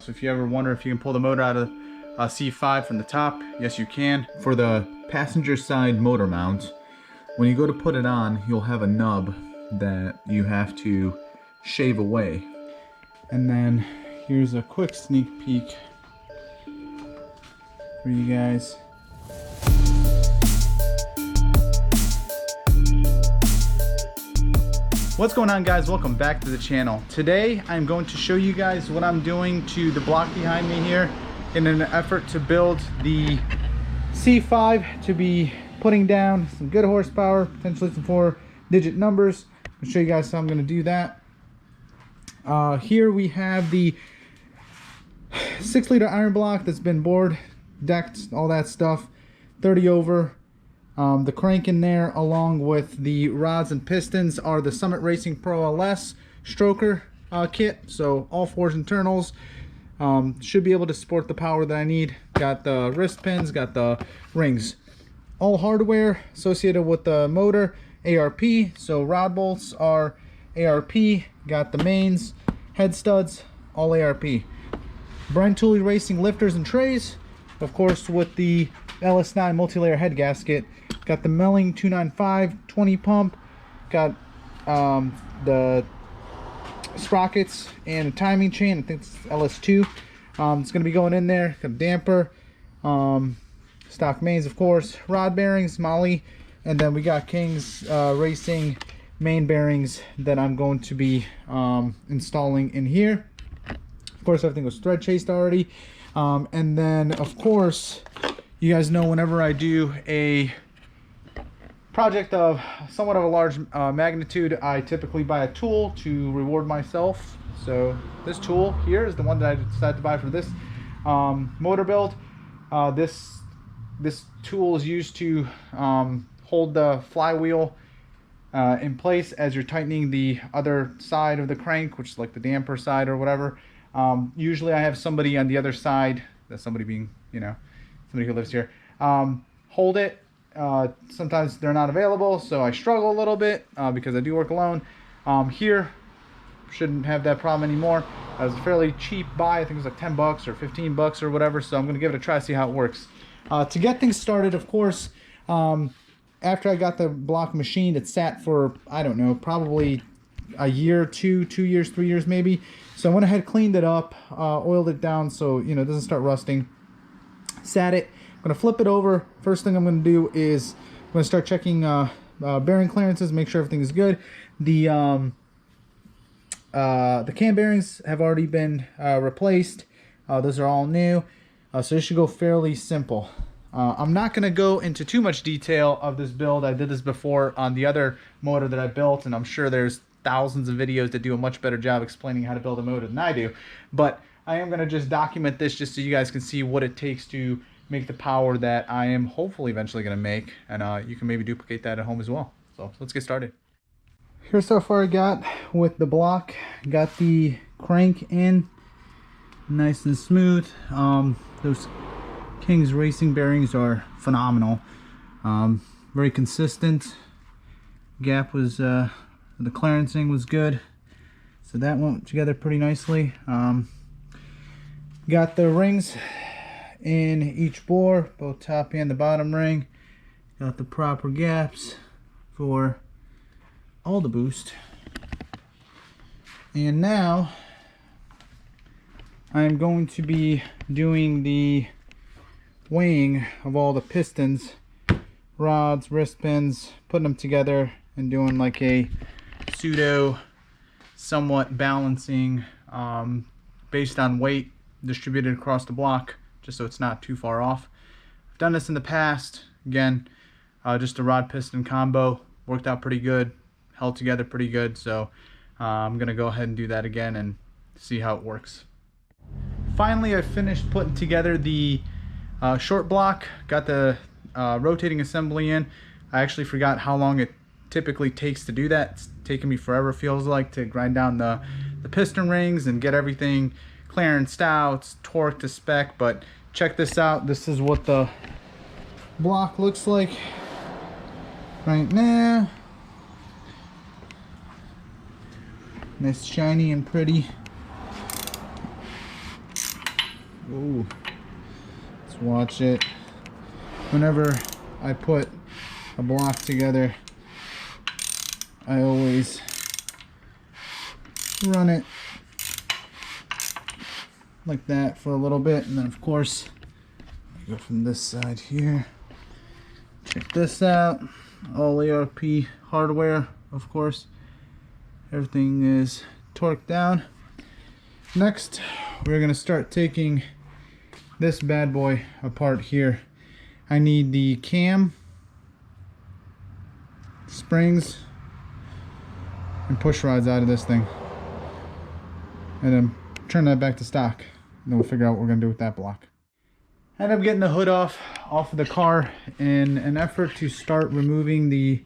So if you ever wonder if you can pull the motor out of a C5 from the top, yes you can. For the passenger side motor mount, when you go to put it on, you'll have a nub that you have to shave away. And then here's a quick sneak peek for you guys. What's going on, guys? Welcome back to the channel. Today I'm going to show you guys what I'm doing to the block behind me here in an effort to build the C5 to be putting down some good horsepower, potentially some 4-digit numbers. I'll show you guys how I'm going to do that. Here we have the 6-liter iron block that's been bored, decked, all that stuff, 30 over. The crank in there, along with the rods and pistons, are the Summit Racing ProLS stroker kit. So all forged internals, should be able to support the power that I need. Got the wrist pins, got the rings. All hardware associated with the motor, ARP. So rod bolts are ARP. Got the mains, head studs, all ARP. Brent Tooley Racing lifters and trays, of course, with the LS9 multi-layer head gasket. Got the Melling 295 20 pump. Got the sprockets and a timing chain. I think it's LS2. It's going to be going in there. Got a damper. Stock mains, of course. Rod bearings, Molly. And then we got King's Racing main bearings that I'm going to be installing in here. Of course, everything was thread chased already. And then, of course, you guys know whenever I do a project of somewhat of a large magnitude, I typically buy a tool to reward myself. So this tool here is the one that I decided to buy for this motor build. This tool is used to hold the flywheel in place as you're tightening the other side of the crank, which is like the damper side or whatever. Usually I have somebody on the other side, that somebody being, you know, somebody who lives here, hold it. Sometimes they're not available, so I struggle a little bit because I do work alone. Here, shouldn't have that problem anymore. It was a fairly cheap buy. I think it was like 10 bucks or 15 bucks or whatever, so I'm going to give it a try, see how it works. To get things started, of course, after I got the block machined, it sat for, I don't know, probably a year, 2 years, 3 years maybe. So I went ahead, cleaned it up, oiled it down so, you know, it doesn't start rusting. Sat it. I'm going to flip it over. First thing I'm going to do is I'm going to start checking bearing clearances, make sure everything is good. The cam bearings have already been replaced. Those are all new. So this should go fairly simple. I'm not going to go into too much detail of this build. I did this before on the other motor that I built, and I'm sure there's thousands of videos that do a much better job explaining how to build a motor than I do. But I am going to just document this just so you guys can see what it takes to make the power that I am hopefully eventually going to make, and you can maybe duplicate that at home as well. So let's get started. Here's so far I got with the block. Got the crank in nice and smooth. Those King's Racing bearings are phenomenal. Very consistent. Gap was the clearancing was good, so that went together pretty nicely. Got the rings in each bore, both top and the bottom ring. Got the proper gaps for all the boost. And now I'm going to be doing the weighing of all the pistons, rods, wrist pins, putting them together and doing like a pseudo somewhat balancing based on weight distributed across the block, just so it's not too far off. I've done this in the past. Again, just a rod piston combo, worked out pretty good, held together pretty good. So I'm gonna go ahead and do that again and see how it works. Finally, I finished putting together the short block, got the rotating assembly in. I actually forgot how long it typically takes to do that. It's taken me forever, feels like, to grind down the piston rings and get everything clearanced out, torqued to spec. But check this out. This is what the block looks like right now. Nice, shiny and pretty. Ooh. Let's watch it. Whenever I put a block together, I always run it like that for a little bit, and then of course go from this side here. Check this out. All ERP hardware, of course. Everything is torqued down. Next, we're gonna start taking this bad boy apart here. I need the cam, springs, and push rods out of this thing, and then turn that back to stock, and then we'll figure out what we're gonna do with that block. I ended up getting the hood off of the car in an effort to start removing the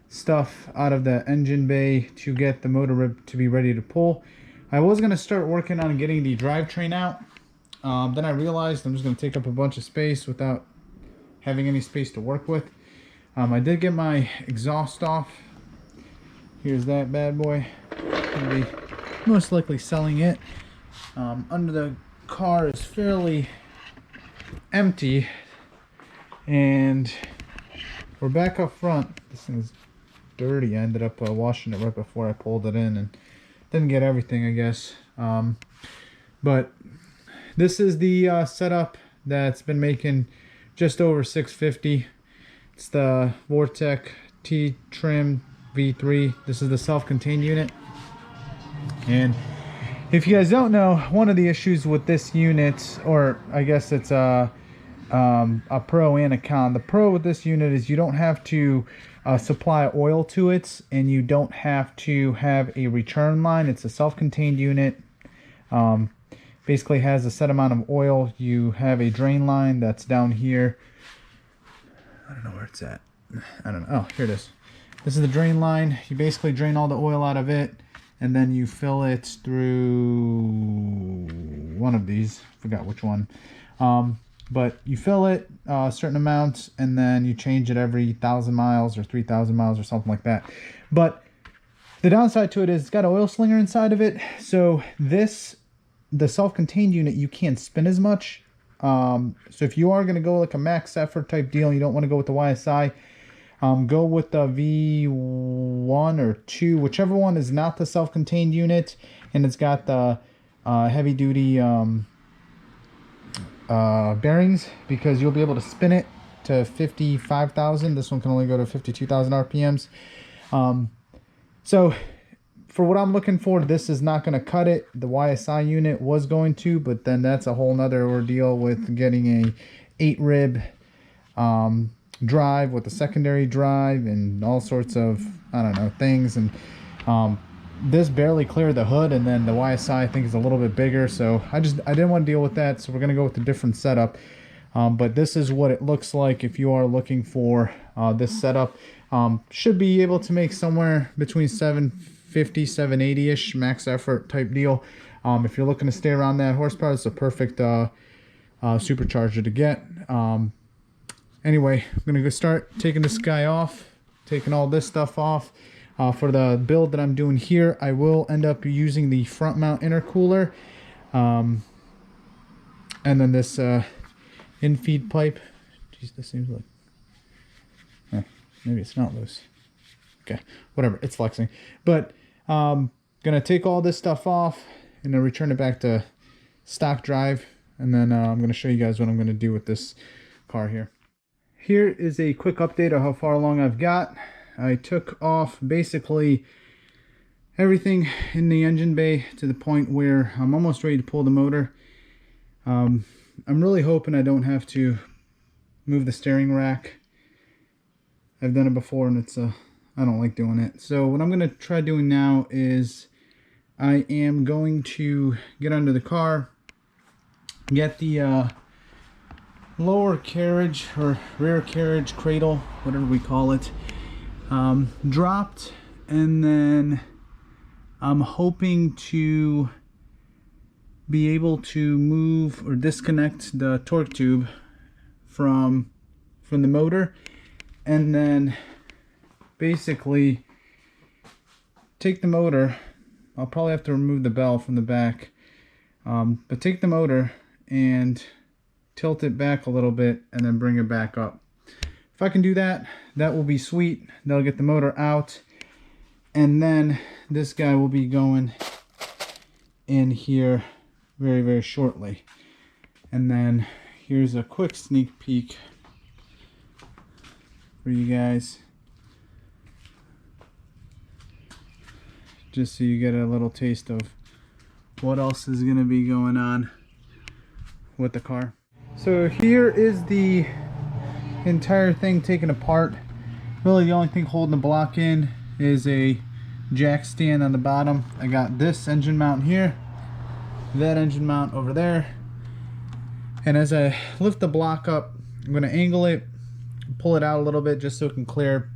stuff out of the engine bay to get the motor rib to be ready to pull. I was going to start working on getting the drivetrain out. Then I realized I'm just going to take up a bunch of space without having any space to work with. I did get my exhaust off. Here's that bad boy. I'll be most likely selling it. Under the car is fairly empty, and we're back up front. This thing's dirty. I ended up washing it right before I pulled it in and didn't get everything, I guess. But this is the setup that's been making just over 650. It's the Vortec T-Trim V3. This is the self-contained unit. And if you guys don't know, one of the issues with this unit, or I guess it's a pro and a con. The pro with this unit is you don't have to supply oil to it, and you don't have to have a return line. It's a self-contained unit. Basically has a set amount of oil. You have a drain line that's down here. I don't know where it's at. I don't know. Oh, here it is. This is the drain line. You basically drain all the oil out of it, and then you fill it through one of these. Forgot which one. But you fill it a certain amount, and then you change it every 1,000 miles or 3,000 miles or something like that. But the downside to it is it's got an oil slinger inside of it. So the self-contained unit, you can't spin as much. So if you are going to go like a max effort type deal and you don't want to go with the YSI, go with the V1 or 2, whichever one is not the self-contained unit, and it's got the heavy duty bearings, because you'll be able to spin it to 55,000. This one can only go to 52,000 RPMs. So for what I'm looking for, this is not going to cut it. The YSI unit was going to, but then that's a whole nother ordeal with getting a 8 rib drive with a secondary drive and all sorts of, I don't know, things. And this barely cleared the hood, and then the YSI I think is a little bit bigger, so I didn't want to deal with that, so we're gonna go with a different setup. But this is what it looks like if you are looking for this setup. Should be able to make somewhere between 750 780-ish max effort type deal. If you're looking to stay around that horsepower, it's a perfect supercharger to get. Anyway, I'm gonna go start taking this guy off, taking all this stuff off. For the build that I'm doing here, I will end up using the front mount intercooler, and then this in-feed pipe. Jeez, this seems like, maybe it's not loose. Okay, whatever, it's flexing. But gonna take all this stuff off and then return it back to stock drive, and then I'm gonna show you guys what I'm gonna do with this car here. Here is a quick update of how far along I've got. I took off basically everything in the engine bay to the point where I'm almost ready to pull the motor. I'm really hoping I don't have to move the steering rack. I've done it before, and it's I don't like doing it. So what I'm going to try doing now is I am going to get under the car, get the lower carriage or rear carriage cradle, whatever we call it, dropped, and then I'm hoping to be able to move or disconnect the torque tube from the motor, and then basically take the motor. I'll probably have to remove the bell from the back, but take the motor and tilt it back a little bit and then bring it back up. If I can do that, that will be sweet. That'll get the motor out. And then this guy will be going in here very, very shortly. And then here's a quick sneak peek for you guys, just so you get a little taste of what else is going to be going on with the car. So here is the entire thing taken apart. Really the only thing holding the block in is a jack stand on the bottom. I got this engine mount here, that engine mount over there, and as I lift the block up, I'm going to angle it, pull it out a little bit just so it can clear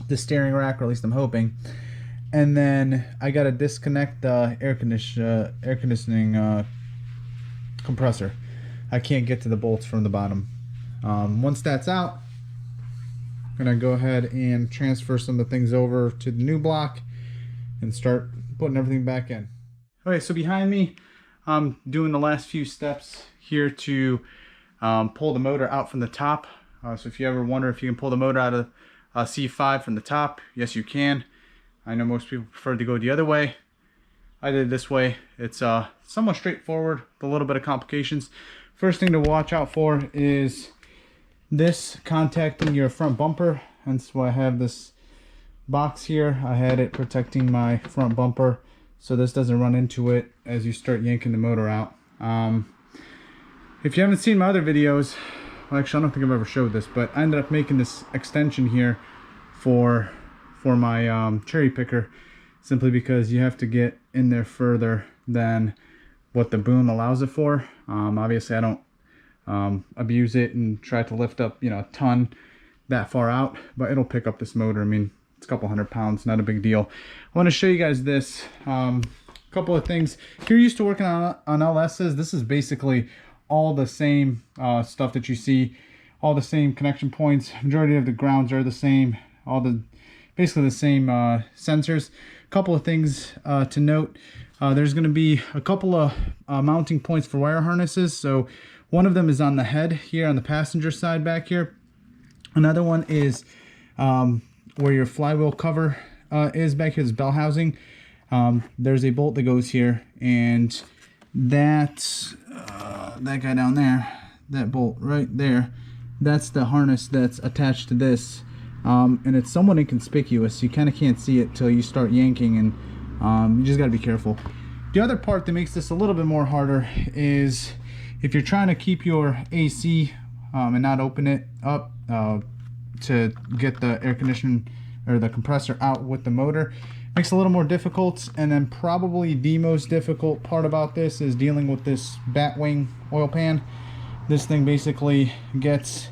the steering rack, or at least I'm hoping. And then I got to disconnect the air conditioning compressor. I can't get to the bolts from the bottom. Once that's out, I'm going to go ahead and transfer some of the things over to the new block and start putting everything back in. Okay, so behind me, I'm doing the last few steps here to pull the motor out from the top. So if you ever wonder if you can pull the motor out of C5 from the top, yes you can. I know most people prefer to go the other way. I did it this way. It's somewhat straightforward with a little bit of complications. First thing to watch out for is this contacting your front bumper. Hence why I have this box here. I had it protecting my front bumper so this doesn't run into it as you start yanking the motor out. If you haven't seen my other videos, well, actually I don't think I've ever showed this, but I ended up making this extension here for my cherry picker, simply because you have to get in there further than what the boom allows it for. Obviously I don't abuse it and try to lift up, you know, a ton that far out, but it'll pick up this motor. I mean, it's a couple 100 pounds, not a big deal. I want to show you guys this. Couple of things. If you're used to working on LSs, this is basically all the same stuff that you see, all the same connection points. Majority of the grounds are the same, basically the same sensors. A couple of things to note. There's going to be a couple of mounting points for wire harnesses. So one of them is on the head here on the passenger side back here. Another one is where your flywheel cover is back here, this bell housing. There's a bolt that goes here, and that guy down there, that bolt right there, that's the harness that's attached to this. And it's somewhat inconspicuous. You kind of can't see it till you start yanking, and you just got to be careful. The other part that makes this a little bit more harder is if you're trying to keep your AC and not open it up to get the air conditioning or the compressor out with the motor. Makes it a little more difficult. And then probably the most difficult part about this is dealing with this Batwing oil pan. This thing basically gets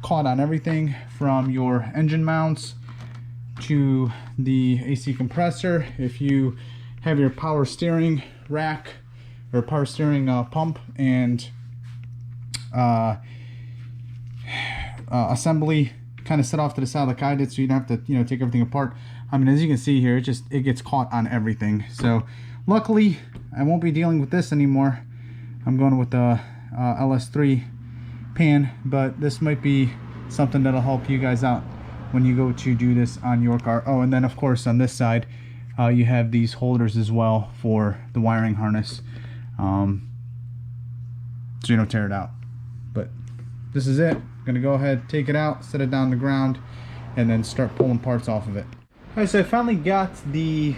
caught on everything from your engine mounts to the AC compressor. If you have your power steering rack or power steering pump and assembly kind of set off to the side like I did, so you don't have to, you know, take everything apart. I mean, as you can see here, it gets caught on everything. So luckily I won't be dealing with this anymore. I'm going with the LS3 pan, but this might be something that'll help you guys out when you go to do this on your car. Oh, and then of course on this side you have these holders as well for the wiring harness, so you don't tear it out. But this is it. I'm gonna go ahead, take it out, set it down on the ground, and then start pulling parts off of it. Alright, so I finally got the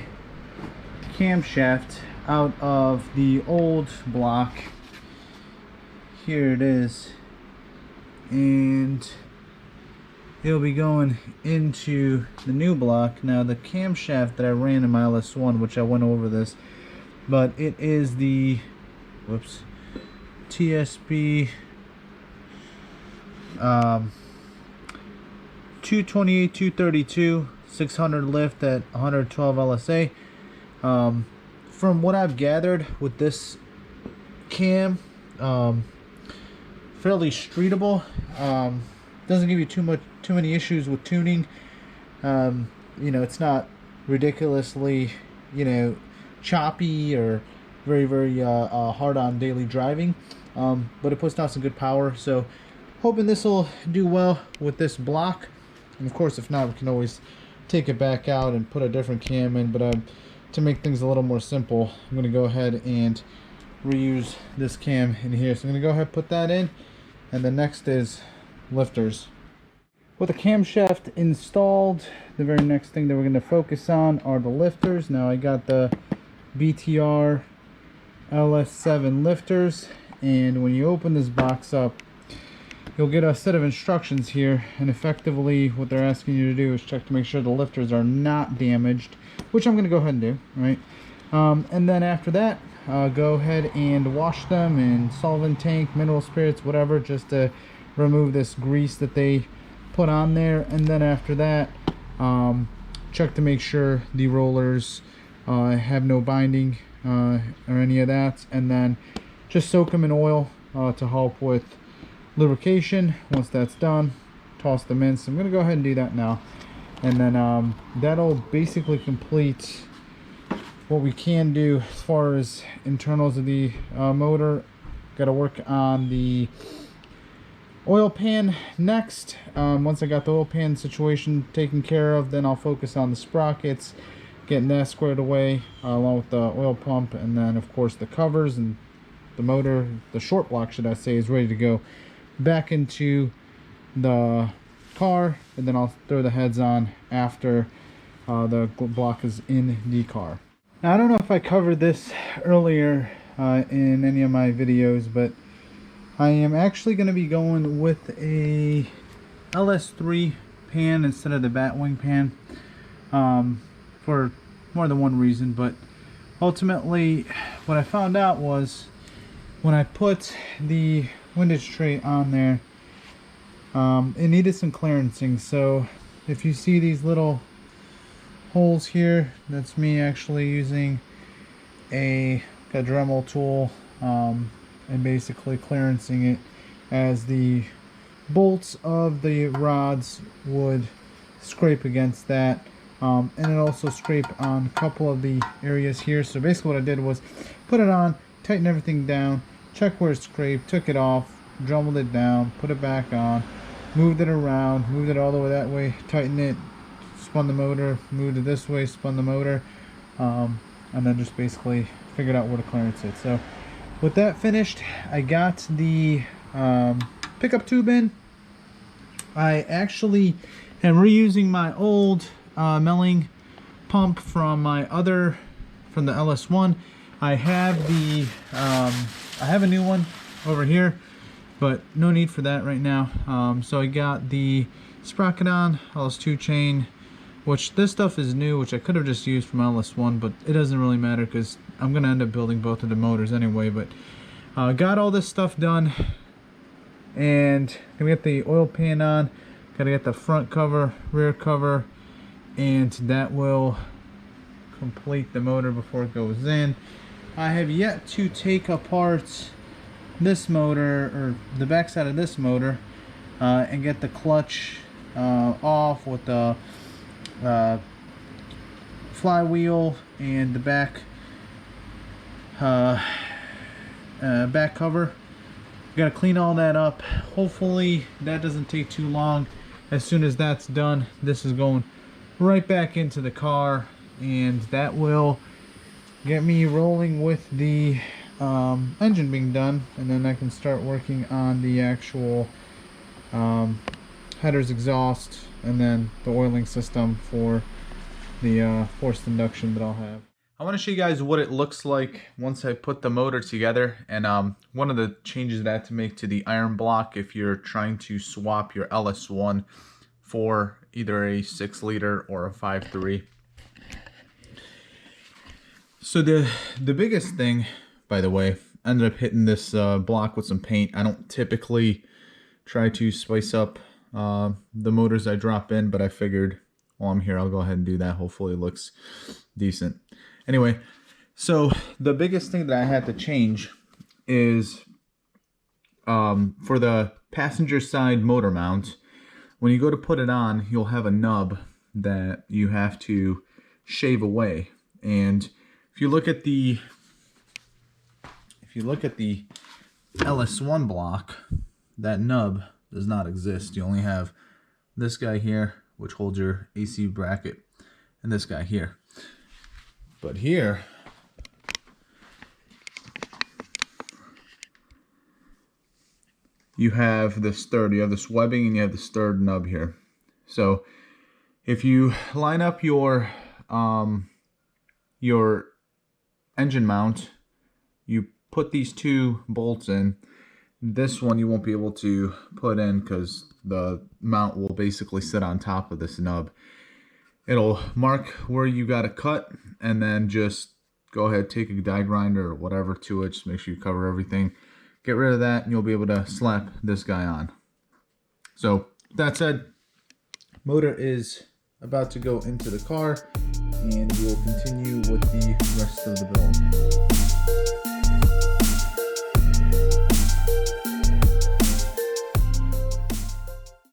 camshaft out of the old block. Here it is, and it'll be going into the new block. Now the camshaft that I ran in my LS1, which I went over this, but it is the TSB 228 232 600 lift at 112 LSA. From what I've gathered with this cam, fairly streetable. Doesn't give you too many issues with tuning. You know, it's not ridiculously, you know, choppy or very hard on daily driving, but it puts out some good power. So hoping this will do well with this block. And of course, if not, we can always take it back out and put a different cam in. But to make things a little more simple, I'm going to go ahead and reuse this cam in here. So I'm going to go ahead and put that in. And the next is lifters. With the camshaft installed, the very next thing that we're going to focus on are the lifters. Now I got the BTR LS7 lifters, and when you open this box up, you'll get a set of instructions here, and effectively what they're asking you to do is check to make sure the lifters are not damaged, which I'm going to go ahead and do, right? And then after that, go ahead and wash them in solvent tank, mineral spirits, whatever, just to remove this grease that they put on there. And then after that, check to make sure the rollers have no binding or any of that, and then just soak them in oil to help with lubrication. Once that's done, toss them in. So I'm going to go ahead and do that now, and then that'll basically complete what we can do as far as internals of the motor. Got to work on the oil pan next. Once I got the oil pan situation taken care of, then I'll focus on the sprockets, getting that squared away, along with the oil pump, and then of course the covers and the motor, the short block should I say, is ready to go back into the car, and then I'll throw the heads on after the block is in the car. Now I don't know if I covered this earlier in any of my videos, but I am actually going to be going with a LS3 pan instead of the Batwing pan, for more than one reason. But ultimately what I found out was when I put the windage tray on there, it needed some clearancing. So if you see these little holes here, that's me actually using a Dremel tool and basically clearancing it, as the bolts of the rods would scrape against that, and it also scraped on a couple of the areas here. So basically what I did was put it on, tighten everything down, check where it scraped, took it off, drummed it down, put it back on, moved it around, moved it all the way that way, tightened it, spun the motor, moved it this way, spun the motor, and then just basically figured out where to clearance it. So with that finished, I got the pickup tube in. I actually am reusing my old milling pump from the LS1. I have a new one over here, but no need for that right now. So I got the sprocket on, LS2 chain, which this stuff is new, which I could have just used from LS1, but it doesn't really matter because I'm going to end up building both of the motors anyway. But got all this stuff done, and gonna get the oil pan on, gotta get the front cover, rear cover, and that will complete the motor before it goes in. I have yet to take apart this motor, or the back side of this motor, and get the clutch off with the flywheel and the back back cover. Gotta clean all that up. Hopefully that doesn't take too long. As soon as that's done, this is going right back into the car, and that will get me rolling with the engine being done, and then I can start working on the actual headers, exhaust, and then the oiling system for the forced induction that I'll have. I want to show you guys what it looks like once I put the motor together, and one of the changes that I had to make to the iron block if you're trying to swap your LS1 for either a 6-liter or a 5.3. So the biggest thing, by the way, I ended up hitting this block with some paint. I don't typically try to spice up the motors I drop in, but I figured while I'm here I'll go ahead and do that. Hopefully it looks decent. Anyway, so the biggest thing that I had to change is for the passenger side motor mount, when you go to put it on, you'll have a nub that you have to shave away. And if you look at the you look at the LS1 block, that nub does not exist. You only have this guy here, which holds your AC bracket, and this guy here. But here, you have this third, you have this webbing, and you have this third nub here. So if you line up your engine mount, you put these two bolts in. This one you won't be able to put in because the mount will basically sit on top of this nub. It'll mark where you got to cut, and then just go ahead, take a die grinder or whatever to it. Just make sure you cover everything. Get rid of that, and you'll be able to slap this guy on. So that said, motor is about to go into the car, and we will continue with the rest of the build.